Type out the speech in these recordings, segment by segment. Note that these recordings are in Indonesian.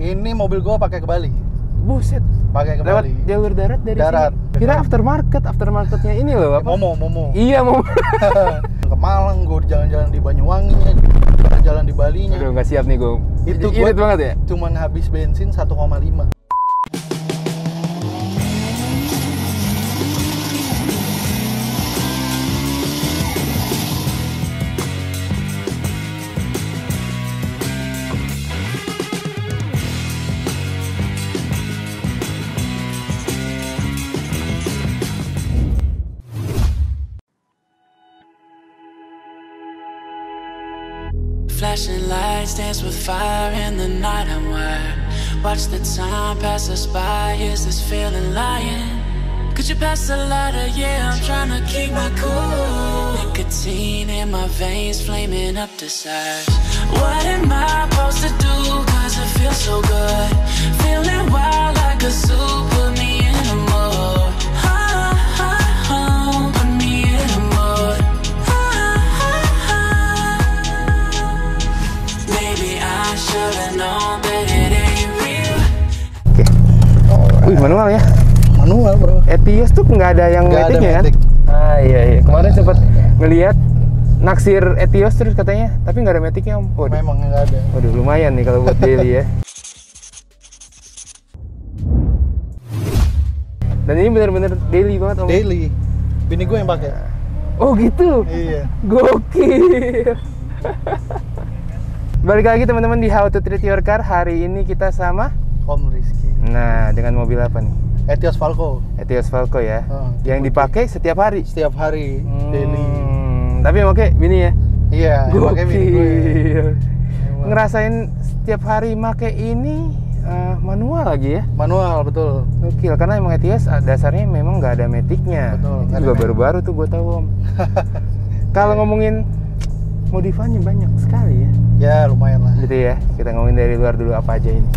Ini mobil gua pakai ke Bali. Buset. Pakai ke Lewat Bali. jalur darat dari Darat. sini. Kira aftermarketnya ini loh apa? Momo. Iya, Momo. Ke Malang, gua jalan-jalan di Banyuwanginya, jalan di Balinya. Aduh, nggak siap nih gue. Itu irit banget ya? Cuman habis bensin 1,5. Flashing lights dance with fire in the night. I'm wired. Watch the time pass us by. Is this feeling lying? Could you pass the lighter? Yeah, I'm trying to keep my cool. Nicotine in my veins, flaming up desires. What am I supposed to do? Cause it feels so good. Feeling wild like a zoo. Put me in a mood. Put me in a mood. Maybe I should've known that it ain't real. Wih, manual ya? Manual, bro. Etios tuh nggak ada yang Nggak ada metiknya kan? metik. Ah iya. Kemarin sempat ngelihat naksir Etios terus katanya, tapi nggak ada metiknya om. Waduh. Memang nggak ada. Waduh, lumayan nih kalau buat daily ya. Dan ini bener-bener daily banget om. Daily. Bini gue yang pakai. Oh gitu. Iya. Gokil. Balik lagi teman-teman di How to Treat Your Car. Hari ini kita sama. Om Rizky. Nah, dengan mobil apa nih? Etios Falco. Etios Falco ya. Yang tipe dipakai setiap hari. Setiap hari. Daily. Tapi yang pakai bini ya. Iya. yang pakai bini gue. Emang. Ngerasain setiap hari make ini manual lagi ya. Manual, betul. Gokil, karena emang Etios dasarnya memang nggak ada metiknya. Betul, Itu nggak juga ada baru-baru tuh gue tahu om. Kalau ngomongin modifannya banyak sekali ya. Ya, lumayan lah. Gitu ya. Kita ngomongin dari luar dulu apa aja ini.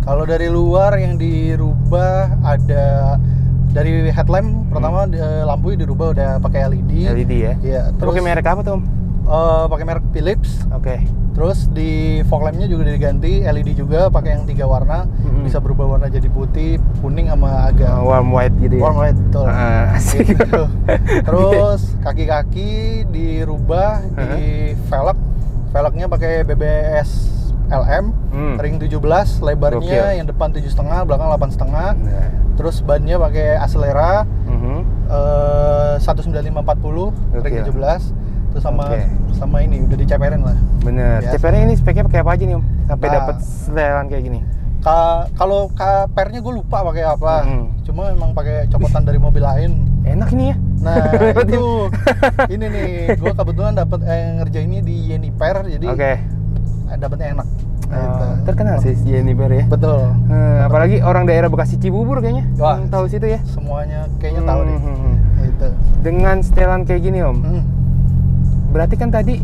Kalau dari luar yang dirubah ada dari headlamp pertama lampu dirubah udah pakai LED. LED ya. Iya, Terus terus pakai merek apa tuh om? pakai merek Philips. Oke. Terus di fog lampnya juga diganti LED juga pakai yang 3 warna. Bisa berubah warna jadi putih, kuning sama agak Warm white gitu ya. warm white, betul. Asik. Gitu. Terus kaki-kaki dirubah di velgnya pakai BBS LM, ring 17, lebarnya Gokil. yang depan 7,5, belakang 8,5. Nah. Terus bannya pakai Acelera 195/40, ring Gokil. 17. Terus sama Oke. sama ini udah diceperin lah. Bener. Biasa. CPR-nya ini speknya pakai apa aja nih om? Sampai Nah. dapat setelan kayak gini. Kalau pernya gue lupa pakai apa. Cuma emang pakai copotan dari mobil lain. Enak ini ya. Nah, itu ini nih, gue kebetulan dapat ngerjainnya di Yeniper, jadi Oke. dapatnya enak. Terkenal sih Yeniper ya. Betul. Apalagi orang daerah Bekasi Cibubur kayaknya. Wah. Yang tahu situ ya. Semuanya kayaknya tahu deh. Itu. Dengan setelan kayak gini om. Berarti kan tadi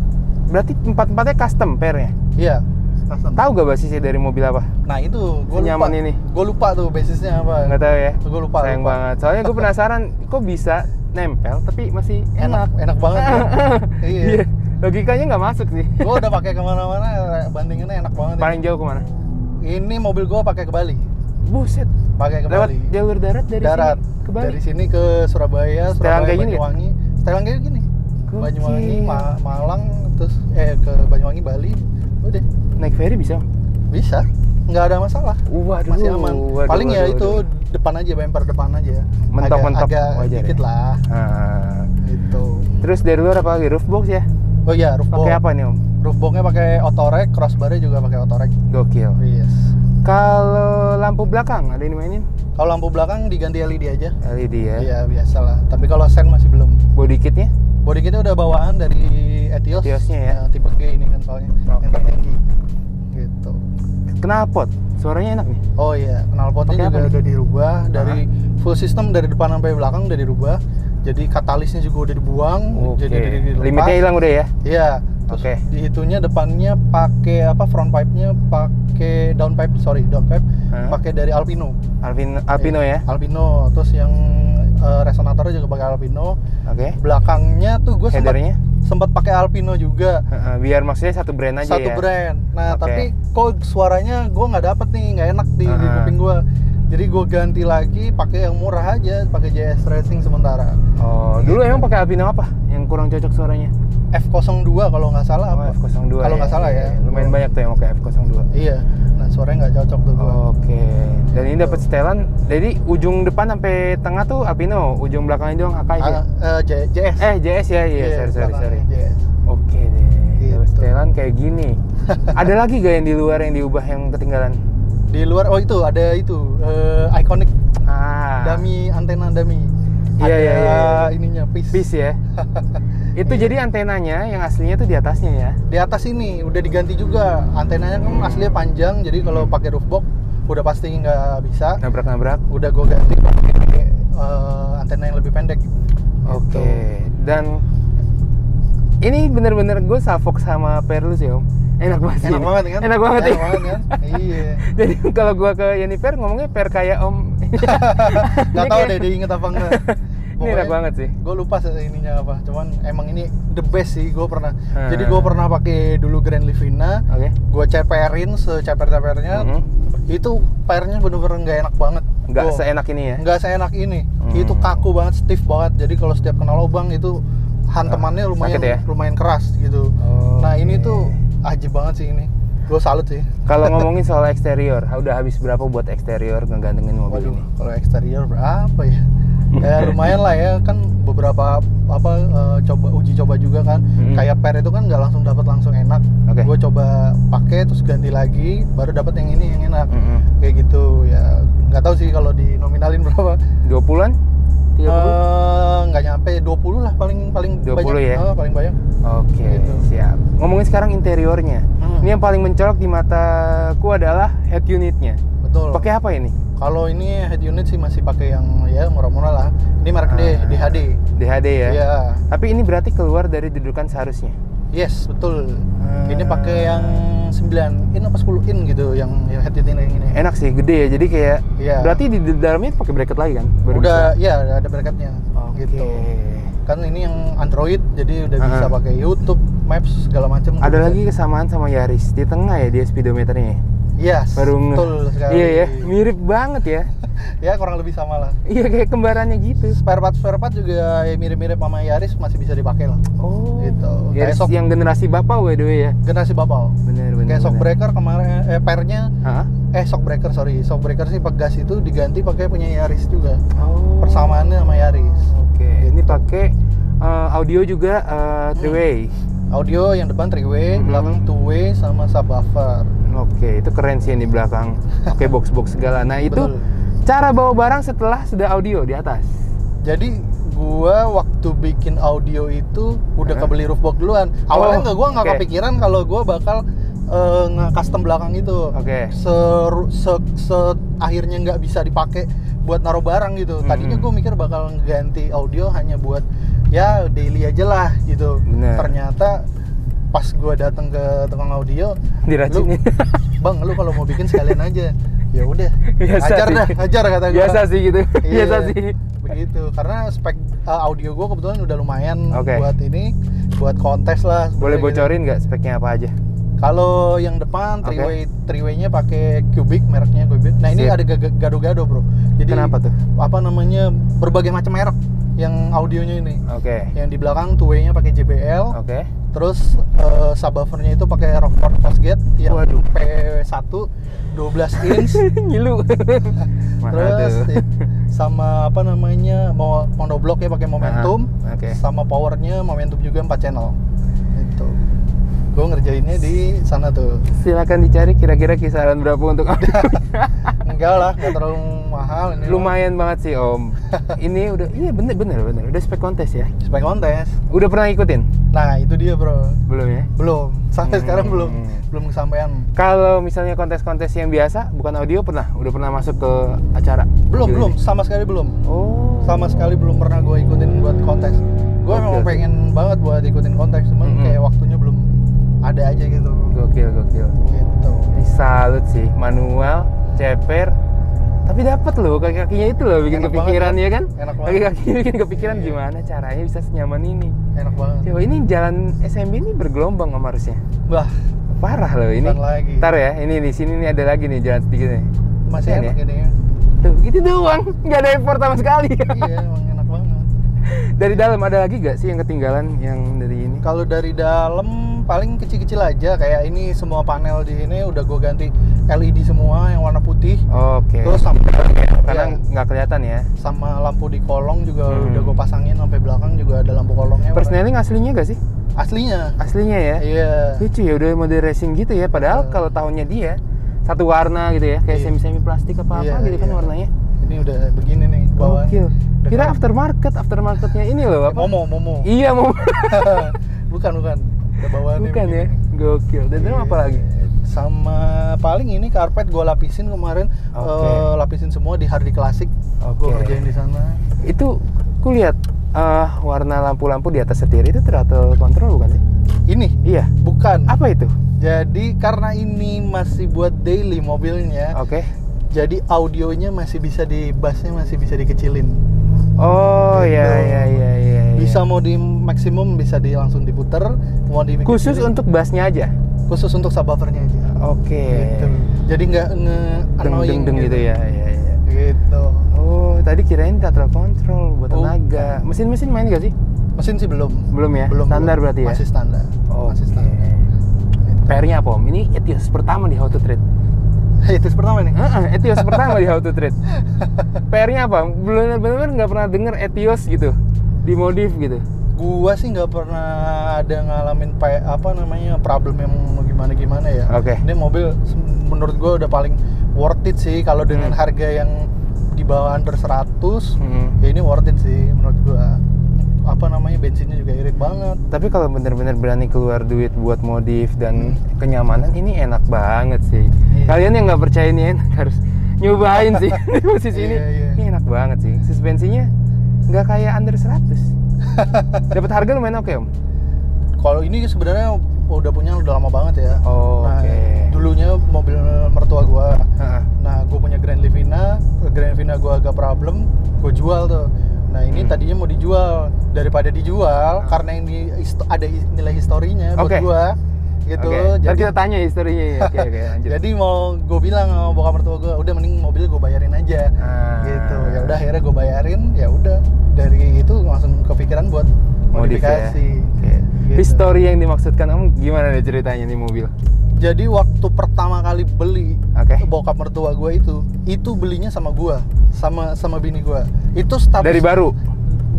empat-empatnya custom pairnya. Iya. Tahu gak basisnya dari mobil apa? Nah itu gue lupa. Senyaman ini. Gue lupa tuh basisnya apa. Nggak tahu ya. Gue lupa. Sayang banget. Soalnya gue penasaran kok bisa nempel tapi masih enak. Enak banget. Ya. Iya. Logikanya nggak masuk sih. Gue udah pakai kemana-mana, bandingannya enak banget. Paling jauh kemana? Ini mobil gue pakai ke Bali. Buset. Pakai ke Lewat Bali. jalur darat dari Darat. sini ke Bali. Dari sini ke Surabaya, Setelan kayak gini Banyuwangi. Setelan kayak gini. Gokil. Banyuwangi, Malang, terus ke Banyuwangi, Bali. Udah. Naik ferry bisa? Bisa. Nggak ada masalah. Waduh. Masih aman. Paling ya itu depan aja, bumper depan aja. Mentok-mentok agak wajar dikit ya? lah. Itu. Terus dari luar apa lagi? Roof box ya? Oh iya, roof box. Pakai apa nih om? Roof boxnya pakai Autorec, crossbar-nya juga pakai Autorec. Gokil. Yes. Kalau lampu belakang ada yang dimainin? Kalau lampu belakang diganti LED aja. LED ya. Iya, biasalah. Tapi kalau sen masih belum. Body kitnya? Body kitnya udah bawaan dari Etios. Etiosnya ya? Tipe G ini kan soalnya. Yang tertinggi. Gitu. Knalpot, suaranya enak nih. Oh iya, knalpotnya Pakai juga apa nih? udah dirubah dari full system dari depan sampai belakang udah dirubah. Jadi katalisnya juga udah dibuang, Oke. jadi dilepas. Limitnya hilang udah ya? Iya. Terus Oke. di itunya depannya pakai apa? Front pipe-nya pakai down pipe pakai dari Alpino. Alpino ya? Alpino. Terus yang resonatornya juga pakai Alpino. Oke. Belakangnya tuh gue sempat Headernya? sempat pakai Alpino juga. Biar maksudnya satu brand aja Satu ya. brand. Nah, Oke. tapi kok suaranya gue nggak dapet nih, nggak enak di kuping gue. Jadi gue ganti lagi pakai yang murah aja, pakai JS Racing sementara. Oh, dulu emang pakai Alpino apa yang kurang cocok suaranya? F02 kalau nggak salah apa? F02 Kalau nggak salah ya. Lumayan banyak tuh yang pakai F02. Iya. Nah, suaranya nggak cocok tuh gue. Oke. Dan ini dapat setelan. Jadi ujung depan sampai tengah tuh Alpino, ujung belakangnya doang Akai ya? JS. JS ya, iya. Sorry. belakangnya JS. Oke deh. Gitu. Dapat setelan kayak gini. Ada lagi gak yang di luar yang diubah yang ketinggalan? Di luar, oh itu ada itu iconic dummy, antena dummy. Iya, Ada iya. ininya Piece ya. Itu Iya. jadi antenanya yang aslinya tuh di atasnya ya. Di atas ini udah diganti juga. Antenanya kan aslinya panjang, jadi kalau pakai roof box udah pasti nggak bisa. Nabrak-nabrak. Udah gue ganti pakai antena yang lebih pendek. Oke. Gitu. Dan ini bener-bener gue salfok sama Perlus ya Om. Enak banget sih. Enak banget kan? Enak banget ya. Enak banget kan? Iya. Jadi kalau gue ke Yeniper ngomongnya per kayak Om. Nggak tahu deh dia inget apa enggak. Ini enak banget sih. Gue lupa ininya apa. Cuman emang ini the best sih. Gue pernah. Jadi gue pernah pakai dulu Grand Livina. Oke. Gue ceperin seceper-cepernya. Itu pairnya bener-bener nggak enak banget. Nggak seenak ini ya? Nggak seenak ini. Itu kaku banget, stiff banget. Jadi kalau setiap kena lubang itu hantemannya lumayan ya? lumayan keras gitu. Nah ini tuh ajib banget sih ini. Gue salut sih. Kalau ngomongin soal eksterior, udah habis berapa buat eksterior ngegantengin mobil ini? Kalau eksterior berapa ya? Ya lumayan lah ya, kan beberapa uji coba juga kan. Kayak per itu kan nggak langsung dapat langsung enak. Oke. Gue coba pakai terus ganti lagi baru dapat yang ini yang enak. Kayak gitu ya. Nggak tahu sih kalau dinominalin berapa. 20-an? 30? Nggak nyampe 20 lah paling 20 banyak. ya? Paling banyak. Oke, Gitu. siap. Ngomongin sekarang interiornya. Ini yang paling mencolok di mataku adalah head unitnya. Betul. Pakai apa ini? Kalau ini head unit sih masih pakai yang ya murah-murah lah. Ini merek DHD. DHD ya? Iya. Tapi ini berarti keluar dari dudukan seharusnya? Yes, betul. Ini pakai yang 9 in apa 10 in gitu yang head unit yang ini. Enak sih, gede ya. Jadi kayak Iya. berarti di dalamnya pakai bracket lagi kan? Baru Udah, bisa? ya ada bracketnya. Oke. Gitu. Kan ini yang Android, jadi udah bisa pakai YouTube, Maps segala macam. Ada lagi kesamaan sama Yaris di tengah ya dia speedometernya. Yes, betul sekali. Iya ya, mirip banget ya. Ya kurang lebih sama lah. Iya kayak kembarannya gitu. Spare part juga ya mirip-mirip sama Yaris, masih bisa dipakai lah. Oh. Gitu. Yaris Kayak yang generasi bapak by the way ya. generasi bapau. Bener. Kayak shock breaker kemarin pernya Hah? shock breaker sih pegas itu diganti pakai punya Yaris juga. Oh. Persamaannya sama Yaris. Oke. Ini pakai audio juga 3-way. Audio yang depan 3-way, belakang 2-way sama subwoofer. Oke, itu keren sih yang di belakang. Oke, box-box segala. Nah, itu Betul. cara bawa barang setelah sudah audio di atas. Jadi gua waktu bikin audio itu udah kebeli roof box duluan. Awalnya gua nggak oke. kepikiran kalau gua bakal nge-custom belakang itu. Oke. Akhirnya nggak bisa dipakai buat naruh barang gitu. Tadinya gua mikir bakal ganti audio hanya buat ya daily aja lah gitu. Bener. Ternyata pas gua datang ke tukang audio, Diracuni. Bang, lu kalau mau bikin sekalian aja. Ya udah. Biasa Ajar sih. dah, ajar kata gua. Biasa sih gitu. Iya, Biasa sih. begitu karena spek audio gue kebetulan udah lumayan Oke. buat kontes lah. Boleh sebenarnya gitu. bocorin nggak speknya apa aja? Kalau yang depan three-way-nya pakai Cubic, mereknya Cubic. Nah ini Sip. ada gado-gado bro. Jadi Kenapa tuh? apa namanya berbagai macam merek yang audionya ini. Oke. Yang di belakang two-way-nya pakai JBL. Oke. Terus subwoofernya itu pakai Rockford Fastgate yang Waduh. P1 12 inch. Ngilu. Mahal Terus tuh. sama apa namanya monoblock ya pakai momentum. Oke. Sama powernya momentum juga 4 channel. Itu. Gue ngerjainnya di sana tuh. Silakan dicari kira-kira kisaran berapa untuk audio. Enggak lah, nggak terlalu mahal ini. Lumayan banget sih Om. Ini udah, iya bener. Udah spek kontes ya. Spek kontes. Udah pernah ikutin? Nah itu dia bro. Belum ya? Belum. Sampai sekarang belum kesampaian. Kalau misalnya kontes-kontes yang biasa, bukan audio pernah? Udah pernah masuk ke acara? Belum. Sama sekali belum. Oh. Sama sekali belum pernah gue ikutin buat kontes. Gue Oke, memang oke. pengen banget buat ikutin kontes, cuman kayak waktunya belum ada aja gitu. Gokil. Gitu. Ini salut sih, manual, ceper, Tapi dapat loh kaki-kakinya itu loh bikin Enak kepikiran banget, ya kan? enak banget. Kaki-kakinya bikin kepikiran Iya. gimana caranya bisa senyaman ini. Enak banget. Coba ini jalan SMB ini bergelombang Om harusnya. Bah, Parah loh ini. bukan lagi. Ntar ya, ini di sini nih ada lagi nih jalan sedikit nih. Masih Keren enak ya? ini ya. Tuh, gitu doang. Nggak ada effort sama sekali. Iya, emang enak banget. Dari dalam ada lagi gak sih yang ketinggalan yang dari ini? Kalau dari dalam paling kecil-kecil aja, kayak ini semua panel di sini udah gue ganti LED semua yang warna putih. Oke. Terus sampai Karena nggak kelihatan ya. sama lampu di kolong juga udah gue pasangin, sampai belakang juga ada lampu kolongnya. Persneling aslinya gak sih? Aslinya. Aslinya ya? Iya. Lucu ya, udah model racing gitu ya. Padahal kalau tahunnya dia satu warna gitu ya, kayak Iya. semi-semi plastik apa-apa Iya, gitu kan iya. warnanya. Ini udah begini nih bawaan. Gokil. Kira Dekat. aftermarketnya ini loh apa? Momo. Iya mau. bukan. Udah bawaannya Bukan ya? begini. Gokil. Dan terus apa lagi? Sama paling ini karpet gue lapisin kemarin. Oke. Lapisin semua di Hardy Classic. Oke. Gue kerjain di sana. Itu ku lihat warna lampu-lampu di atas setir itu throttle control bukan sih? Ini Iya. bukan. Apa itu? Jadi karena ini masih buat daily mobilnya, Oke. jadi audionya masih bisa bassnya masih bisa dikecilin. Oh Gitu. iya. Bisa mau di maksimum bisa langsung diputer, mau di Khusus untuk bassnya aja. khusus untuk subwoofernya aja. Oke. Gitu. Jadi nggak annoying Deng gitu ya. Iya. Gitu. Oh, tadi kirain throttle control buat Bukan. tenaga. Mesin main gak sih? Mesin sih belum. Belum ya? Belum. Standar berarti ya? Masih standar. Masih Oke. standar. Gitu. PR-nya apa Om? Ini Etios pertama di How to Trade. Itu pertama nih. Etios pertama di How to Trade. PR-nya apa? Bener-bener nggak pernah denger Etios gitu dimodif gitu. Gua sih nggak pernah ada ngalamin problem yang gimana ya. Oke. Ini mobil menurut gua udah paling worth it sih kalau dengan harga yang di bawah under 100. Ya ini worth it sih menurut gua. Bensinnya juga irit banget. Tapi kalau bener-bener berani keluar duit buat modif dan kenyamanan ini enak banget sih. Iya. Kalian yang nggak percaya ini enak harus nyobain sih di posisi ini. Iya. Ini enak banget sih. Suspensinya nggak kayak under 100. Dapat harga lumayan oke Om. Kalau ini sebenarnya udah punya udah lama banget ya. Oh, nah, oke. dulunya mobil mertua gua. Heeh. Nah, gua punya Grand Livina gua agak problem, gua jual tuh. Nah, ini tadinya mau dijual, daripada dijual karena ini ada nilai historinya buat Oke. gua gitu. Oke. Ntar Jadi kita tanya historinya ya. Oke, lanjut. jadi mau gua bilang sama bokap mertua gua, udah mending mobil gua bayarin aja. Gitu. Ya udah akhirnya gua bayarin, ya udah. Dari itu langsung kepikiran buat Modif ya. modifikasi. Oke. Gitu. Histori yang dimaksudkan Om gimana deh ceritanya nih mobil? Jadi waktu pertama kali beli, Oke. bokap mertua gue itu belinya sama gua, sama bini gua. Itu status Dari baru?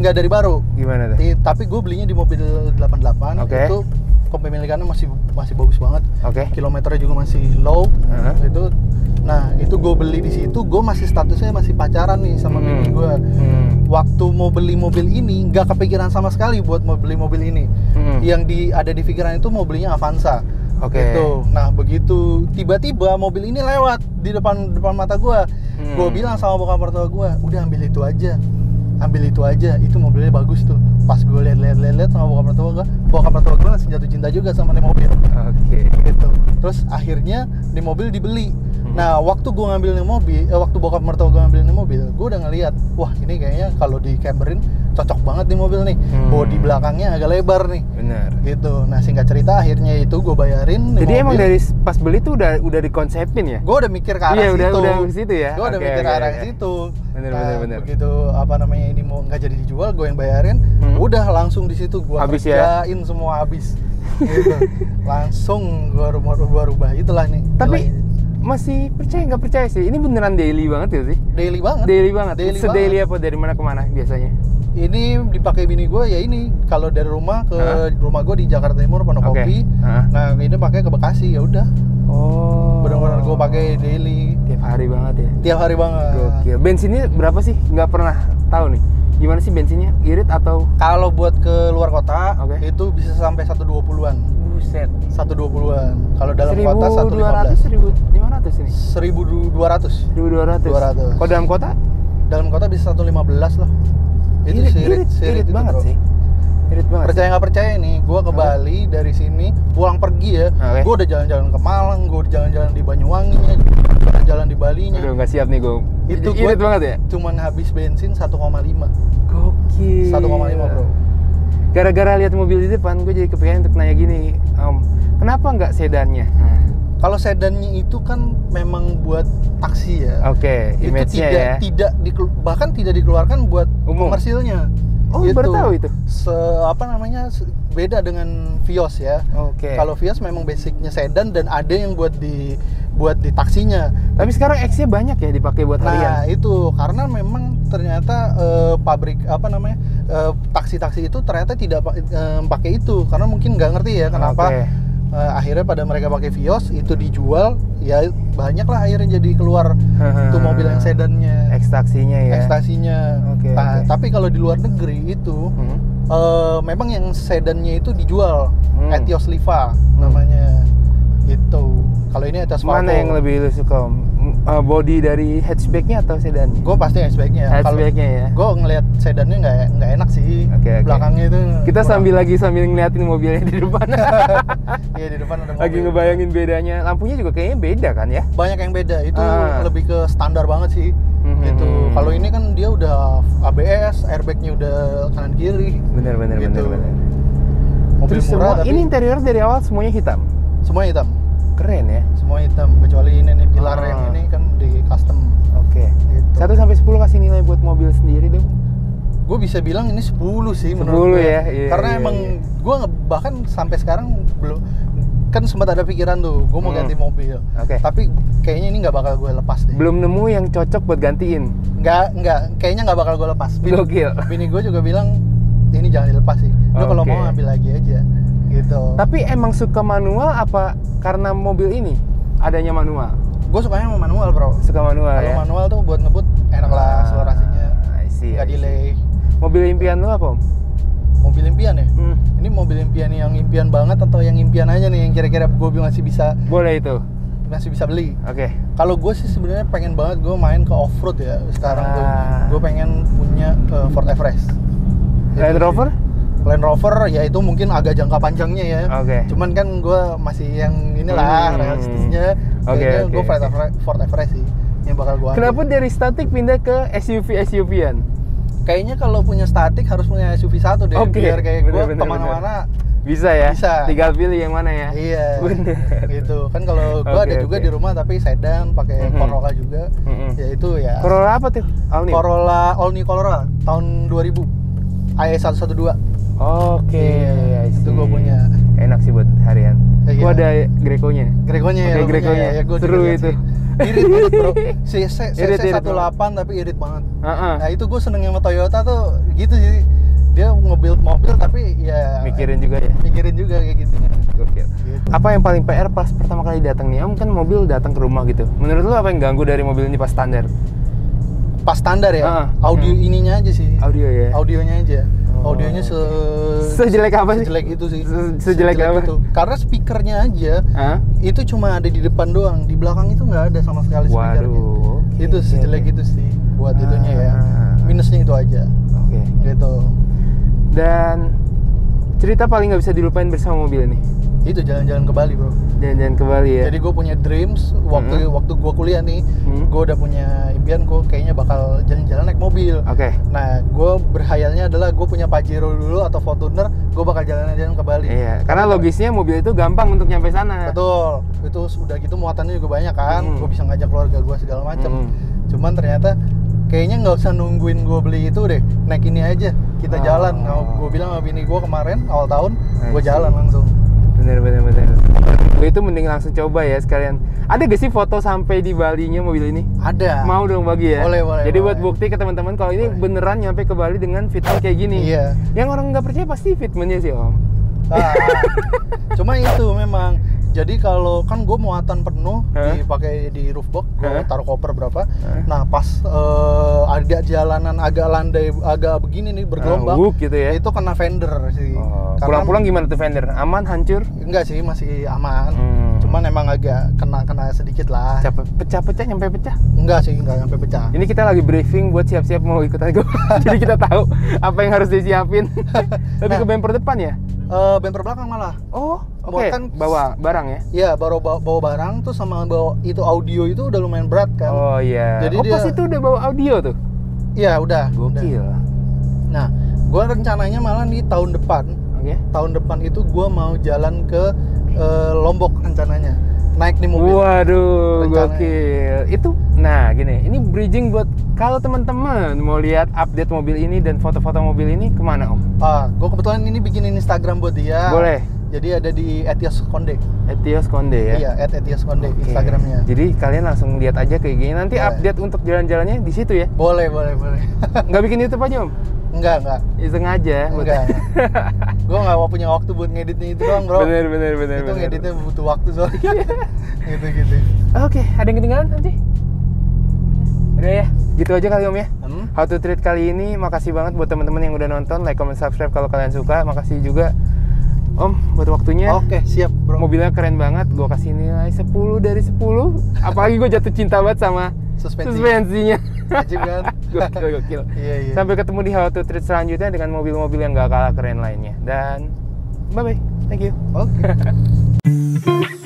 nggak dari baru. Gimana tuh? Tapi gue belinya di mobil 88. Oke. Itu kepemilikannya masih bagus banget. Oke. Kilometernya juga masih low. Heeh. Itu gue beli di situ, gue masih statusnya masih pacaran nih sama bini gue. Waktu mau beli mobil ini nggak kepikiran sama sekali buat mau beli mobil ini. Yang ada di pikiran itu mau belinya Avanza. Oke. Gitu. Nah, begitu tiba-tiba mobil ini lewat di depan mata gue. Gue bilang sama bokap mertua gue, udah ambil itu aja. Itu mobilnya bagus tuh. Pas gue lihat sama bokap mertua gue langsung jatuh cinta juga sama nih mobil. Oke. Gitu. Terus akhirnya nih mobil dibeli. Nah, waktu gue ngambil nih mobil, waktu bokap mertua gue ngambil nih mobil, gue udah ngeliat, wah ini kayaknya kalau di Camryn cocok banget nih mobil nih. Bodi belakangnya agak lebar nih. Benar. Gitu. Nah, singkat cerita akhirnya itu gue bayarin nih Jadi mobil. emang dari pas beli tuh udah dikonsepin ya? Gue udah mikir ke arah Iya, situ. udah ke situ ya. Gue udah Oke, mikir ke oke, arah oke. situ. Bener. Begitu ini mau nggak jadi dijual, gue yang bayarin. Udah langsung di situ gue Habis ya? kerjain semua habis. Gitu. Langsung gue rubah itulah nih. Tapi nilainya. masih percaya nggak percaya sih? Ini beneran daily banget ya sih? Daily banget. Daily banget. Daily Se-daily banget. apa dari mana ke mana biasanya? Ini dipakai bini gue ya ini kalau dari rumah ke rumah gue di Jakarta Timur Pondokopi. Hah? Nah, ini pakai ke Bekasi ya udah. Oh. Benar-benar gue pakai daily tiap hari banget ya. tiap hari banget. Gokil. Bensinnya berapa sih? Nggak pernah tahu nih. Gimana sih bensinnya? Irit atau? Kalau buat ke luar kota Oke. itu bisa sampai 120-an. Buset. 120-an. Kalau dalam kota 1.200, 1.500 ini. 1.200. 1.200. 200. Kalau dalam kota? Dalam kota bisa 115 lah. Itu irit banget bro. sih. Irit banget. Percaya nggak percaya nih, gue ke Bali dari sini pulang pergi ya, Oke. gue udah jalan-jalan ke Malang, gue udah jalan-jalan di Banyuwanginya, jalan di Balinya, Udah nggak siap nih gue. Itu irit gua banget ya. cuman habis bensin 1,5. Gokil. 1,5 bro. Gara-gara lihat mobil di depan, gue jadi kepikiran untuk nanya gini, kenapa nggak sedannya? Kalau sedannya itu kan memang buat taksi ya. Oke, Itu image-nya ya. bahkan tidak dikeluarkan buat Umum. komersilnya. Oh, baru tahu itu. Beda dengan Vios ya. Oke. Kalau Vios memang basicnya sedan dan ada yang buat di taksinya. Tapi sekarang X-nya banyak ya dipakai buat harian. Nah itu karena memang ternyata pabrik taksi-taksi itu ternyata tidak pakai itu karena mungkin nggak ngerti ya kenapa. Oke. Akhirnya pada mereka pakai Vios itu dijual, ya banyak lah akhirnya jadi keluar itu mobil yang sedannya, Ekstraksinya ya. ekstasinya. Oke, Nah, oke. tapi kalau di luar negeri itu memang yang sedannya itu dijual, Etios Liva namanya gitu. Kalau ini Etios Valvo. Mana yang lebih lu suka? Body dari hatchbacknya atau sedannya? Gue pasti hatchbacknya. Hatchbacknya ya. Gue ngelihat sedannya nggak enak sih. Oke. Belakangnya itu. Kita kurang. sambil ngeliatin mobilnya di depan. Iya di depan ada mobil. Lagi ngebayangin bedanya. Lampunya juga kayaknya beda kan ya? Banyak yang beda. Itu Ah. lebih ke standar banget sih. Gitu. Kalau ini kan dia udah ABS, airbagnya udah kanan kiri. Bener. Gitu. Mobil Terus murah tapi ini interior dari awal semuanya hitam. semua hitam. Keren ya. Semua hitam kecuali ini nih pilar yang ini kan di custom. Oke. Gitu. 1 sampai 10 kasih nilai buat mobil sendiri dong. Gue bisa bilang ini 10 sih 10 menurut gue. ya? Iya, Karena iya, emang iya. gue bahkan sampai sekarang belum, kan sempat ada pikiran tuh gue mau ganti mobil. Oke. Tapi kayaknya ini nggak bakal gue lepas deh. Belum nemu yang cocok buat gantiin. Kayaknya nggak bakal gue lepas. Gokil. Bini gue juga bilang ini jangan dilepas sih. Lo kalau Oke. mau ambil lagi aja. Gitu. Tapi emang suka manual apa karena mobil ini adanya manual? Gue sukanya sama manual bro. Suka manual Kalau ya? manual tuh buat ngebut enak lah, akselerasinya I see, nggak I see. delay. Mobil impian lu apa, Om? Mobil impian ya? Hmm. Ini mobil impian yang impian banget atau yang impian aja nih yang kira-kira gue masih bisa Boleh itu. beli? Oke. Kalau gue sih sebenarnya pengen banget gue main ke off road ya sekarang tuh. Gue pengen punya Ford Everest. Land Itu Rover? sih. Land Rover ya itu mungkin agak jangka panjangnya ya. Oke. Cuman kan gue masih yang inilah realistisnya. Oke, Kayaknya oke, gue Ford Everest sih yang bakal gue ambil. Kenapa dari statik pindah ke SUV-an? Kayaknya kalau punya statik harus punya SUV satu deh. Oke, Biar kayak gue bener, kemana-mana. Bisa ya? Bisa. Tinggal pilih yang mana ya? Iya. Bener. Gitu. Kan kalau gue ada Oke, juga oke. di rumah tapi sedan pakai Corolla juga. Ya itu ya. Corolla apa tuh? All New? All New Corolla tahun 2000. AE 112. Oke, Iya, I itu see. gue punya. Enak sih buat harian. Iya. Gua ada Greco-nya. Greco-nya ya. Oke, lu punya Greco-nya. ya. Gua juga Seru liat itu. sih. Irit banget bro. CC Irit 18 tapi irit banget. Heeh. Nah itu gue seneng sama Toyota tuh gitu sih. Dia nge-build mobil tapi ya Mikirin juga ya. mikirin juga kayak gitu. Gokil. Apa yang paling PR pas pertama kali datang nih? Om kan mobil datang ke rumah gitu. Menurut lu apa yang ganggu dari mobil ini pas standar? Pas standar ya. Audio ininya aja sih. Audio ya. Audionya aja. Oh, Audionya sejelek apa sih? sejelek itu sih. Sejelek apa? itu. Karena speakernya aja Hah? itu cuma ada di depan doang. Di belakang itu nggak ada sama sekali speakernya. Waduh. oke, Itu oke, sejelek oke. itu sih buat itunya ya. Ah. Minusnya itu aja. Oke. Gitu. Dan cerita paling nggak bisa dilupain bersama mobil ini? Itu jalan-jalan ke Bali bro. Jalan-jalan ke Bali ya. Jadi gue punya dreams waktu gue kuliah nih, gue udah punya impian gue kayaknya bakal jalan-jalan naik mobil. Oke. Nah, gue berhayalnya adalah gue punya Pajero dulu atau Fortuner, gue bakal jalan-jalan ke Bali. Iya, karena logisnya mobil itu gampang untuk nyampe sana. Betul, itu udah gitu muatannya juga banyak kan, gue bisa ngajak keluarga gue segala macam. Cuman ternyata kayaknya nggak usah nungguin gue beli itu deh, naik ini aja, kita jalan. Nah, gue bilang sama bini gue kemarin awal tahun, gue jalan langsung. Bener. Gue itu mending langsung coba ya sekalian. Ada gak sih foto sampai di Balinya mobil ini? Ada. Mau dong bagi ya? Boleh. Jadi buat bukti ke teman-teman kalau ini beneran nyampe ke Bali dengan fitment kayak gini. Iya. Yang orang nggak percaya pasti fitmentnya sih Om. Ah, cuma itu memang. Jadi kalau kan gue muatan penuh dipakai di roof box, gue taruh koper berapa. Nah pas ada jalanan agak landai, agak begini nih bergelombang, gitu ya? Itu kena fender sih. Pulang-pulang gimana tuh fender? Aman, hancur? Enggak sih, masih aman. Cuman emang agak kena sedikit lah. Pecah-pecah, nyampe pecah? Enggak sih, enggak sampai pecah. Ini kita lagi briefing buat siap-siap mau ikut Argo. Jadi kita tahu apa yang harus disiapin. Lebih ke bumper depan ya? Bumper belakang malah. Oh, oke. Bahkan Bawa barang ya? ya bawa barang tuh sama bawa itu audio itu udah lumayan berat kan. Oh iya. Jadi Pas dia- itu udah bawa audio tuh? Iya udah. Gokil. Nah, gue rencananya malah di tahun depan. Oke. Tahun depan itu gue mau jalan ke Lombok rencananya. Naik di mobil. Waduh, Rencananya. gokil. Itu, nah gini, ini bridging buat kalau teman-teman mau lihat update mobil ini dan foto-foto mobil ini kemana Om? Gue kebetulan ini bikinin Instagram buat dia. Boleh. Jadi ada di Etios Konde. Etios Konde ya? Iya, @Etios Konde Oke. Instagramnya. Jadi kalian langsung lihat aja kayak gini. Nanti Boleh. update untuk jalan-jalannya di situ ya? Boleh. Nggak bikin YouTube aja Om? Enggak. Iseng aja. Enggak. Gue nggak mau punya waktu buat ngeditnya itu doang, bro. Bener. Itu ngeditnya butuh waktu soalnya. gitu. Oke, ada yang ketinggalan nanti? Udah ya, gitu aja kali Om ya. How to Treat kali ini, makasih banget buat teman-teman yang udah nonton, like, comment, subscribe kalau kalian suka. Makasih juga Om buat waktunya. Oke, siap, bro. Mobilnya keren banget, gue kasih nilai 10 dari 10. Apalagi gue jatuh cinta banget sama suspensinya. Wajib kan? Gokil. Iya. Sampai ketemu di How to Treat selanjutnya dengan mobil-mobil yang gak kalah keren lainnya. Dan bye-bye, thank you. Oke.